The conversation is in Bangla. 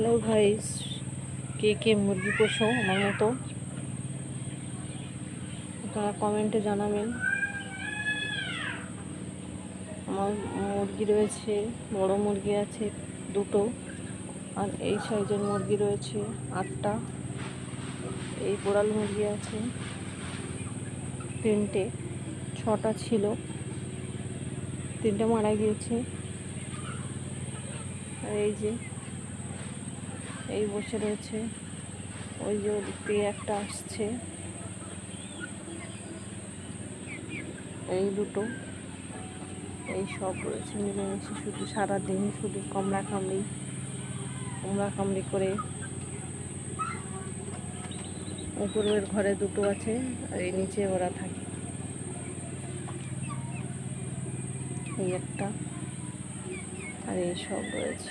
হ্যালো গাইস, কে কে মুরগি পোষো আমার মতো আপনারা কমেন্টে জানাবেন। আমার মুরগি রয়েছে, বড় মুরগি আছে দুটো, আর এই সাইজের মুরগি রয়েছে 8টা। এই পোড়াল মুরগি আছে 3টে, 6টা ছিল, 3টে মারা গিয়েছে। আর এই যে এই বসে রয়েছে, ওই যে ওদিক থেকে একটা আসছে, এই দুটো, এই সব রয়েছে মিলেমিশে। শুধু সারাদিন শুধু কামড়া কামড়ি করে। উপরের ঘরে দুটো আছে, আর এই নিচে ওরা থাকে। এই একটা, আর এই সব রয়েছে।